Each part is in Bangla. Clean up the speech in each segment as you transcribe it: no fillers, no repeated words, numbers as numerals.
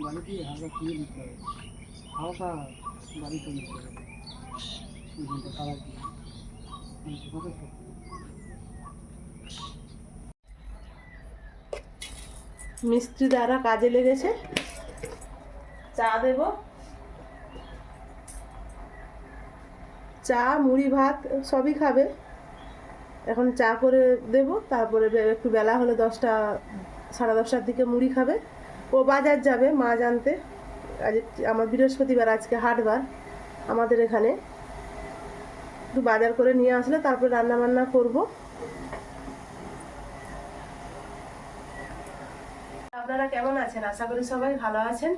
বাড়িতে হালকা কিনে দিতে হবে, হালকা বাড়িতে নিতে হবে, কালার দিয়ে মিস্ত্রি দ্বারা কাজে লেগেছে। চা দেব, চা মুড়ি ভাত সবই খাবে। এখন চা করে দেব, তারপরে একটু বেলা হলে 10টা 10:30টার দিকে মুড়ি খাবে। ও বাজার যাবে মাছ আনতে। আজ আমার বৃহস্পতিবার, আজকে হাটবার আমাদের এখানে। একটু বাজার করে নিয়ে আসলে তারপরে রান্না বান্না করব। আপনারা কেমন আছেন? আশা করি সবাই ভালো আছেন।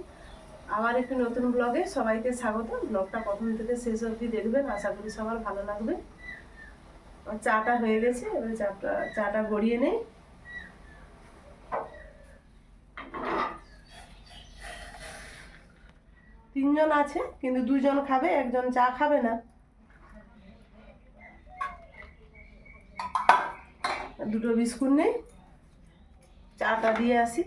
আমার একটি নতুন ব্লগে সবাইকে স্বাগত। ব্লগটা প্রথম থেকে শেষ অবধি দেখবেন, আশা করি সবার ভালো লাগবে। চাটা হয়ে গেছে, এবার চাটা গড়িয়ে নেই। তিনজন আছে, কিন্তু 2জন খাবে, একজন চা খাবে না। দুটো বিস্কুট নেই, চাটা দিয়ে আসি।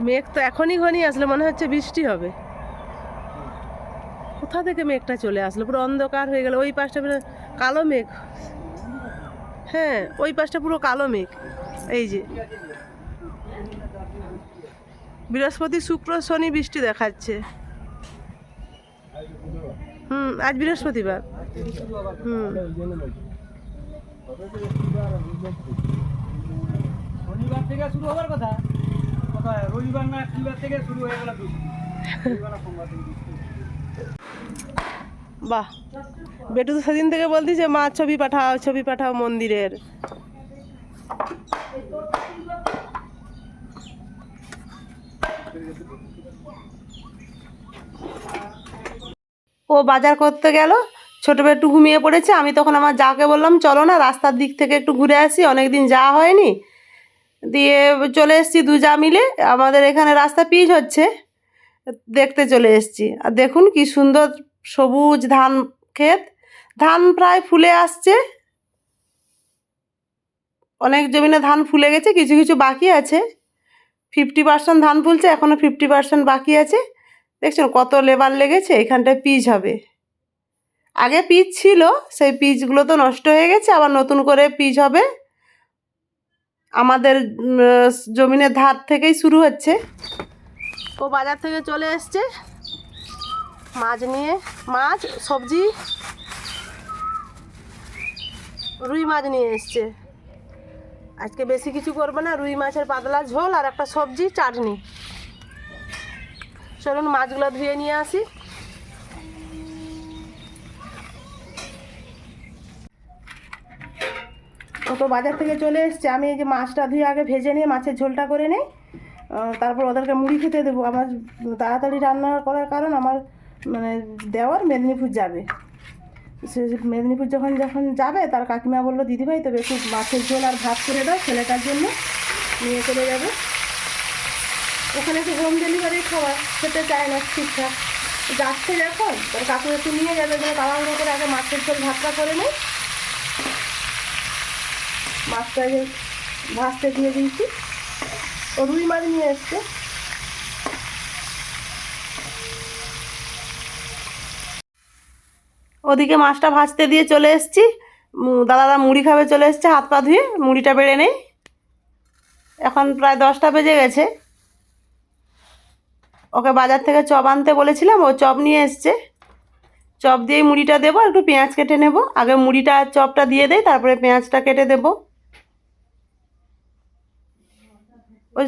মেঘ তো এখনই ঘনিয়ে আসলো, মনে হচ্ছে বৃষ্টি হবে। কোথা থেকে মেঘটা চলে আসলো, পুরো অন্ধকার হয়ে গেল। ওই পাশটা পুরো কালো মেঘ। হ্যাঁ, ওই পাশটা পুরো কালো মেঘ। এই যে বৃহস্পতি শুক্র শনি বৃষ্টি দেখাচ্ছে। আজ বৃহস্পতিবার। শনিবার থেকে শুরু হবার কথা, রবিবার না শনিবার থেকে শুরু হয়ে গেল বৃষ্টি। বাহ, বেটু তো সেদিন থেকে বলতেছে মা ছবি পাঠাও, ছবি পাঠাও মন্দিরের। ও বাজার করতে গেল, ছোট একটু ঘুমিয়ে পড়েছে। আমি তখন আমার যাকে বললাম চলো না রাস্তার দিক থেকে একটু ঘুরে আসি, অনেকদিন যাওয়া হয়নি। দিয়ে চলে এসেছি দু যা মিলে। আমাদের এখানে রাস্তা পিচ হচ্ছে, দেখতে চলে এসেছি। আর দেখুন কি সুন্দর সবুজ ধান ক্ষেত, ধান প্রায় ফুলে আসছে। অনেক জমিনে ধান ফুলে গেছে, কিছু কিছু বাকি আছে। 50% ধান ফুলছে, এখনও 50% বাকি আছে। দেখছেন কত লেবার লেগেছে, এখানটায় পিচ হবে। আগে পিচ ছিল, সেই পিচগুলো তো নষ্ট হয়ে গেছে, আবার নতুন করে পিচ হবে। আমাদের জমিনের ধার থেকেই শুরু হচ্ছে। ও বাজার থেকে চলে এসছে মাছ নিয়ে, মাছ সবজি, রুই মাছ নিয়ে এসছে। আজকে বেশি কিছু করবো না, রুই মাছের পাতলা ঝোল আর একটা সবজি চাটনি। চলুন মাছগুলো ধুয়ে নিয়ে আসি। ও তো বাজার থেকে চলে এসছে। আমি এই যে মাছটা ধুয়ে আগে ভেজে নিয়ে মাছের ঝোলটা করে নিই, তারপর ওদেরকে মুড়ি খেতে দেবো। আমার তাড়াতাড়ি রান্না করার কারণ আমার মানে দেওয়ার মেদিনীপুর যাবে। সে মেদিনীপুর যখন যাবে, তার কাকিমা বললো দিদিভাই তবে একটু মাছের ঝোল আর ভাত করে দাও, ছেলেটার জন্য নিয়ে চলে যাবে। ওখানে একটু হোম ডেলিভারি খাবার খেতে চায় না ঠিকঠাক, যাচ্ছে যখন তোর কাকু একটু নিয়ে যাবে। তাড়াহুড়ো করে আগে মাছের ঝোল ভাতটা করে নেই। মাছটাকে ভাজতে দিয়ে দিয়েছি। ও রুই মাছ নিয়ে এসছে। ওদিকে মাছটা ভাজতে দিয়ে চলে এসেছি। দাদারা মুড়ি খাবে চলে এসছে, হাত পা ধুয়ে মুড়িটা বেড়ে নেই। এখন প্রায় 10টা বেজে গেছে। ওকে বাজার থেকে চপ আনতে বলেছিলাম, ও চপ নিয়ে এসছে। চপ দিয়েই মুড়িটা দেবো, একটু পেঁয়াজ কেটে নেব। আগে মুড়িটা চপটা দিয়ে দেই, তারপরে পেঁয়াজটা কেটে দেবো। ওই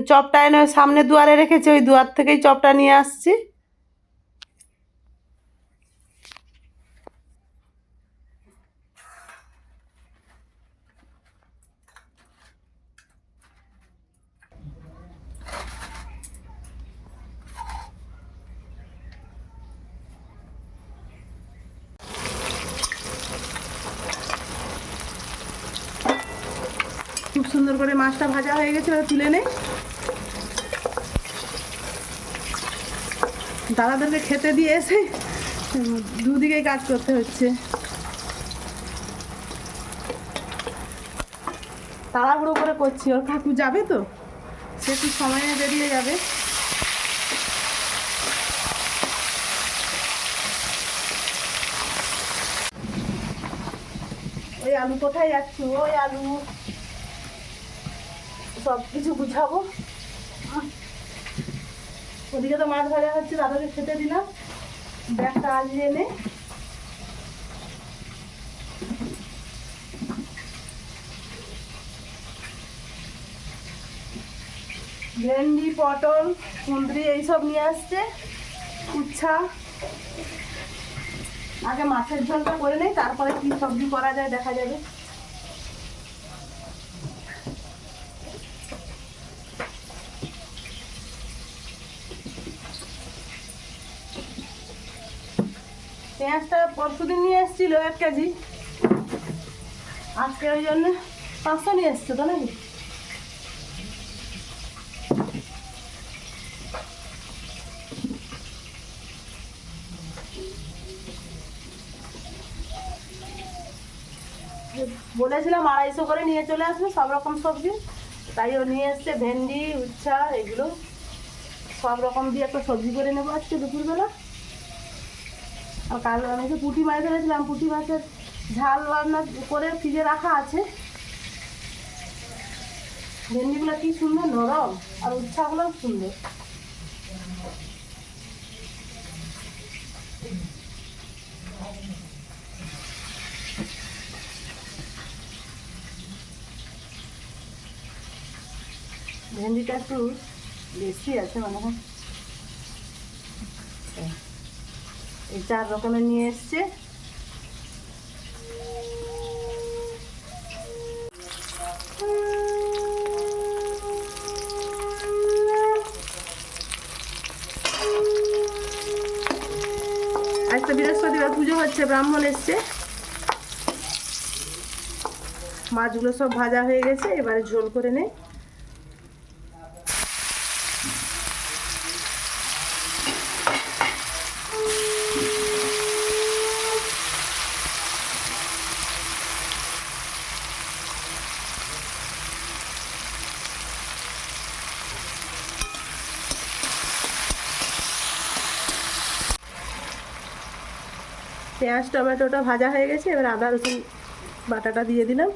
চপটা এনে সামনে দুয়ারে রেখেছে, ওই দুয়ার থেকেই চপটা নিয়ে আসছি। খুব সুন্দর করে মাছটা ভাজা হয়ে গেছে, এবার তুলে নেই। দাদাদেরকে খেতে দিয়ে এসে দুদিকেই কাজ করতে হচ্ছে। তাড়াহুড়ো করে করছি, ওর কাকু যাবে তো, সে একটু সময়ে বেরিয়ে যাবে। ওই আলু কোথায় যাচ্ছি, ওই আলু সব কিছু গুছাবো। ওদিকে তো মাছ ভাজা হচ্ছে, দাদাকে খেতে দিলাম। ব্যাগটা আজিয়ে নে। ভেন্ডি, পটল, কুঁদরি এইসব নিয়ে আসছে, উচ্ছা। আগে মাছের ঝোলটা করে নেই, তারপরে কি সবজি করা যায় দেখা যাবে। পেঁয়াজটা পরশুদিন নিয়ে এসেছিল 1 কেজি, আজকে ওই জন্য 500 নিয়ে এসছে তো নাকি। বলেছিলাম 250 করে নিয়ে চলে আসবে সব রকম সবজি, তাই ও নিয়ে এসছে ভেন্ডি, উচ্ছা, এগুলো সব রকম দিয়ে একটা সবজি করে নেবো আজকে দুপুরবেলা। আর কাল আমি তো পুঁটি মাছ ধরেছিলাম, পুঁটি মাছের ঝাল রান্না করে ফ্রিজে রাখা আছে। ভেন্ডিগুলো কি সুন্দর নরম, আর উচ্ছাগুলো সুন্দর। ভেন্ডিটা একটু বেশি আছে মনে হয়। এই 4 রকমের নিয়ে এসছে। আজ তো বৃহস্পতিবার পুজো হচ্ছে, ব্রাহ্মণ এসছে। মাছগুলো সব ভাজা হয়ে গেছে, এবারে ঝোল করে নেই। পেঁয়াজ টমেটোটা ভাজা হয়ে গেছে, এবার আদা রসুন বাটাটা দিয়ে দিলাম।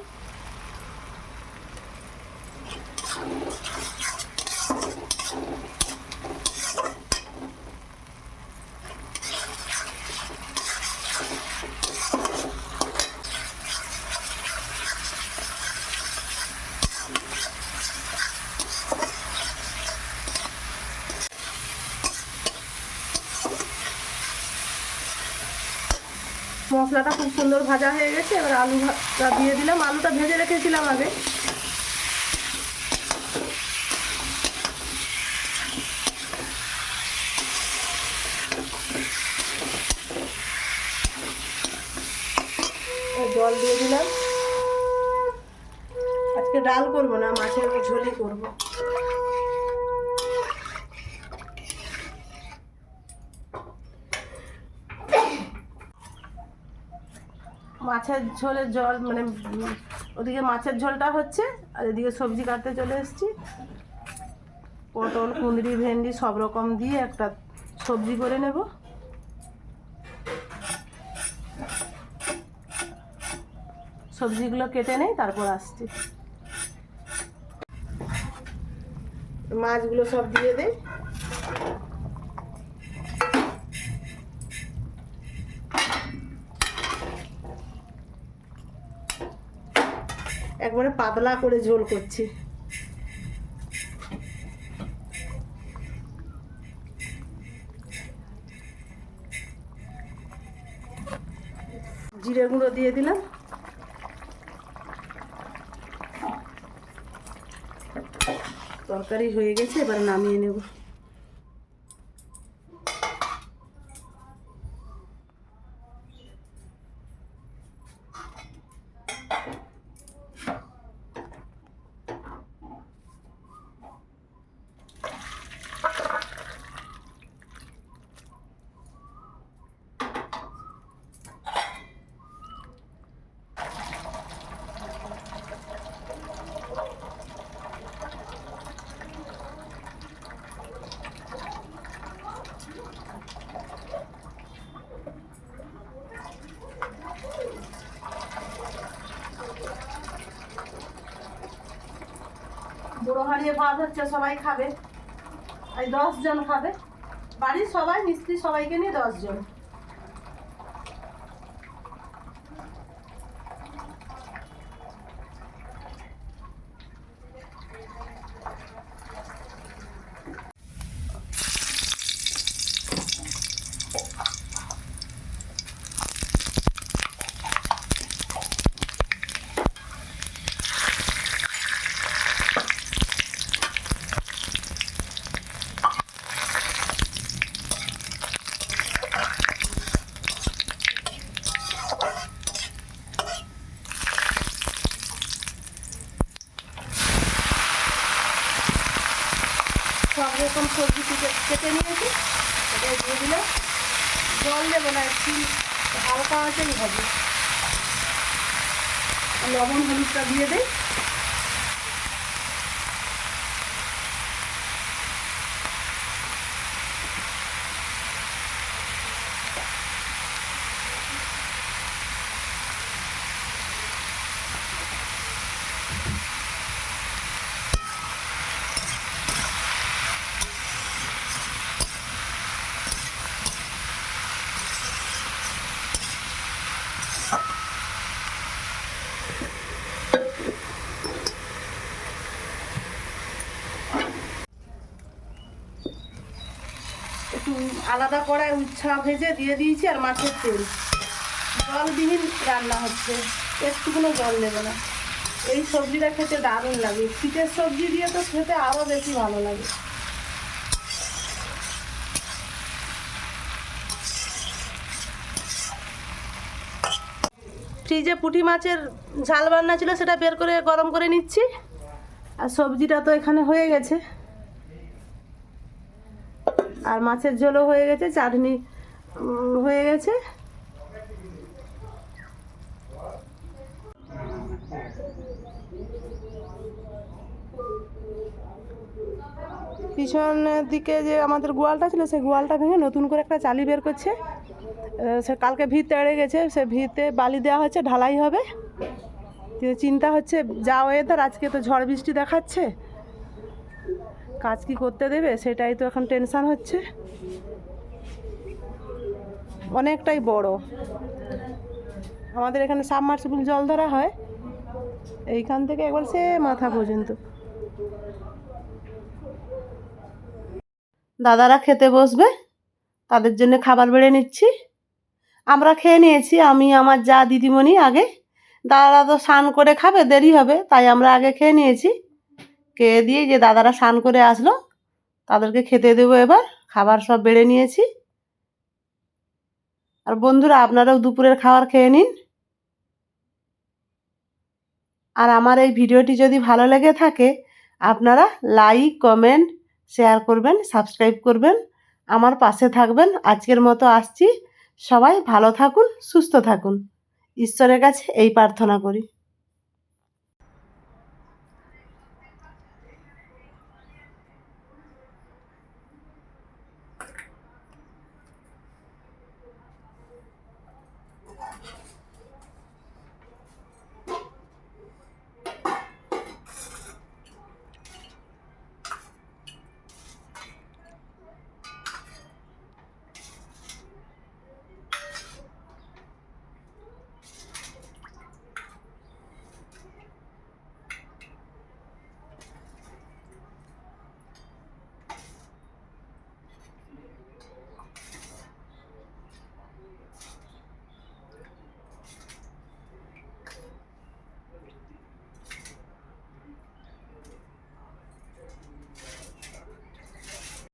মশলাটা খুব সুন্দর ভাজা হয়ে গেছে, এবার আলুটা দিয়ে দিলাম। আলুটা ভেজে রেখেছিলাম আগে। জল দিয়ে দিলাম। আজকে ডাল করবো না, মাছের ঝোলই করবো। মাছের ঝোলের জল মানে ওদিকে মাছের ঝোলটা হচ্ছে, আর এদিকে সবজি কাটতে চলে এসেছি। পটল, কুঁদরি, ভেন্ডি সব রকম দিয়ে একটা সবজি করে নেব। সবজিগুলো কেটে নেই, তারপর আসছি। মাছগুলো সব দিয়ে দেই। একবারে পাতলা করে ঝোল করছি। জিরে গুঁড়ো দিয়ে দিলাম। তরকারি হয়ে গেছে, এবার নামিয়ে নেব। বড় হাঁড়িয়ে ভাত হচ্ছে, সবাই খাবে। এই 10 জন খাবে, বাড়ির সবাই মিস্ত্রি সবাইকে নিয়ে 10 জন। সব রকম সবজি কেটে নিয়েছি, এটা দিয়ে দিলাম। জল দেবো না, একটু হালকা আঁচেই হবে। লবণ হলুদটা দিয়ে দেই। একটু আলাদা কড়াই উচ্ছা ভেজে দিয়ে দিয়েছি, আর মাছের তেল। জলবিহীন রান্না হচ্ছে, একটুকুনো জল দেবে না। এই সবজিটা খেতে দারুণ লাগে, শীতের সবজি দিয়ে তো খেতে আরও বেশি ভালো লাগে। ফ্রিজে পুঁটি মাছের ঝাল বান্না ছিল, সেটা বের করে গরম করে নিচ্ছি। আর সবজিটা তো এখানে হয়ে গেছে, আর মাছের ঝোলও হয়ে গেছে, চাটনি হয়ে গেছে। পিছনের দিকে যে আমাদের গোয়ালটা ছিল, সেই গোয়ালটা ভেঙে নতুন করে একটা চালি বের করছে। সে কালকে ভিত তেড়ে গেছে, সে ভিতে বালি দেওয়া হচ্ছে, ঢালাই হবে। চিন্তা হচ্ছে, যা ওয়েদার, আজকে তো ঝড় বৃষ্টি দেখাচ্ছে, কাজ কি করতে দেবে, সেটাই তো এখন টেনশান হচ্ছে। অনেকটাই বড়, আমাদের এখানে সাবমার্সিবল জল ধরা হয়, এইখান থেকে একবার সে মাথা পর্যন্ত। দাদারা খেতে বসবে, তাদের জন্য খাবার বেড়ে নিচ্ছি। আমরা খেয়ে নিয়েছি, আমি আমার যা দিদিমণি আগে। দাদারা তো স্নান করে খাবে, দেরি হবে, তাই আমরা আগে খেয়ে নিয়েছি। খেয়ে দিয়ে যে দাদারা স্নান করে আসলো, তাদেরকে খেতে দেবো এবার। খাবার সব বেড়ে নিয়েছি। আর বন্ধুরা, আপনারাও দুপুরের খাবার খেয়ে নিন। আর আমার এই ভিডিওটি যদি ভালো লেগে থাকে, আপনারা লাইক, কমেন্ট, শেয়ার করবেন, সাবস্ক্রাইব করবেন, আমার পাশে থাকবেন। আজকের মতো আসছি, সবাই ভালো থাকুন, সুস্থ থাকুন, ঈশ্বরের কাছে এই প্রার্থনা করি।